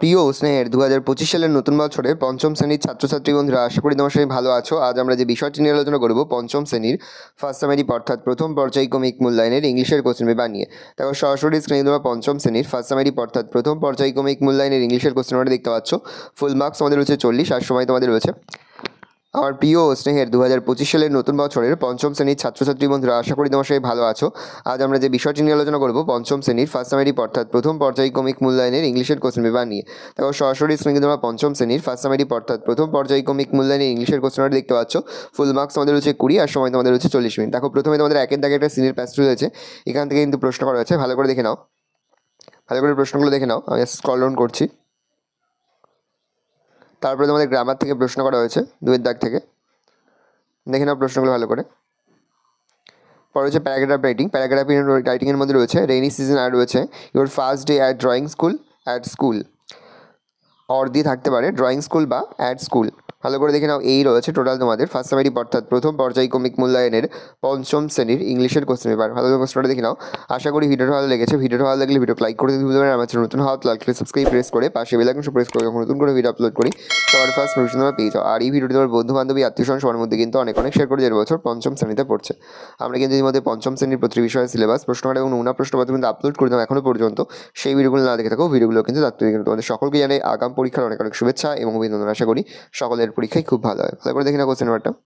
প্রিয় স্নেহের 2025 সালের নতুন বছরের পঞ্চম শ্রেণীর ছাত্রছাত্রী বন্ধুরা, আশা করি তোমার সবাই ভালো আছো। আজ আমরা যে বিষয়টি নিয়ে আলোচনা করব পঞ্চম শ্রেণীর ফার্স্ট সামারি অর্থাৎ প্রথম পর্যায়ক্রমিক মূল্যায়নের ইংলিশের কোশ্চেন পেপার নিয়ে। দেখো সরাসরি স্ক্রিনে তোমরা পঞ্চম শ্রেণীর ফার্স্ট সামারি অর্থাৎ প্রথম পর্যায়ক্রমিক মূল্যায়নের ইংলিশের কোশ্চেন পেপারটা দেখতে পাচ্ছ। ফুল মার্কস আমাদের রয়েছে 40, আর সময় তোমাদের রয়েছে। আমার প্রিয় স্নেহের 2025 সালের নতুন বছরের পঞ্চম শ্রেণীর ছাত্রছাত্রী বন্ধুরা, আশা করি তোমার সবাই ভালো আছো। আজ আমরা যে বিষয়টি নিয়ে আলোচনা করব পঞ্চম শ্রেণীর ফার্স্ট সামারি অর্থাৎ প্রথম পর্যায়ক্রমিক মূল্যায়নের ইংলিশের কোশ্চেন পেপার নিয়ে। দেখো সরাসরি স্ক্রিনে তোমরা পঞ্চম শ্রেণীর ফার্স্ট সামারি অর্থাৎ প্রথম পর্যায়ক্রমিক মূল্যায়নের ইংলিশের কোশ্চেন পেপার দেখতে পাচ্ছ। ফুল মার্কস আমাদের রয়েছে 20, আর সময় তোমাদের রয়েছে 40 মিনিট। দেখো প্রথমে তোমাদের একের দাগে একটা সিনিয়র প্যাসেজ রয়েছে, এখান থেকে কিন্তু প্রশ্ন করা হয়েছে, ভালো করে দেখে নাও, ভালো করে প্রশ্নগুলো দেখে নাও। আমি স্ক্রল ডাউন করছি। তারপরে তোমাদের গ্রামার থেকে প্রশ্ন করা হয়েছে, 2-এর দাগ থেকে দেখে নাও প্রশ্নগুলো ভালো করে। পরে হচ্ছে প্যারাগ্রাফ রাইটিং। প্যারাগ্রাফ রাইটিংয়ের মধ্যে রয়েছে রেইনি সিজন, আর রয়েছে your first day at drawing school at school. Or দিয়ে থাকতে পারে ড্রয়িং স্কুল বা অ্যাট স্কুল। ভালো করে দেখে নাও। এই রয়েছে টোটাল তোমাদের ফার্স্ট সামারি অর্থাৎ প্রথম পর্যায়ক্রমিক মূল্যায়নের পঞ্চম শ্রেণীর ইংলিশের কোশ্চেন পেপার। ভালো করে প্রশ্নটা দেখে নাও। আশা করি ভিডিওটা ভালো লেগেছে। ভিডিওটা ভালো লাগলে ভিডিও লাইক করে দিতে ভুলবেন না। আমার চ্যানেল নতুন হওয়া লাইক করে সাবস্ক্রাইব প্রেস করে পাশে বেল আইকন প্রেস করে যখন নতুন করে ভিডিও আপলোড করি সবার ফার্স্ট নোটিফিকেশন তোমরা পেয়ে যাও। আর এই ভিডিওটি তোমার বন্ধু বান্ধবী আত্মীয়স্বজন সবার মধ্যে কিন্তু অনেক শেয়ার করে, যে বছর পঞ্চম শ্রেণীতে পড়ছে। আমরা কিন্তু এর মধ্যে পঞ্চম শ্রেণীর প্রতি বিষয়ের সিলেবাস প্রশ্নকার এবং নমুনা প্রশ্নপত্র কিন্তু আপলোড করে দাও এখনো পর্যন্ত। সেই ভিডিওগুলো না দেখে থাকো, ভিডিওগুলো কিন্তু তোমাদের সকলকে জানাই আগাম পরীক্ষার অনেক শুভেচ্ছা এবং অভিনন্দন। আশা করি সকলের পরীক্ষায় খুব ভালো হয়। ভালো করে দেখে নাও কোশ্চেন পেপারটা।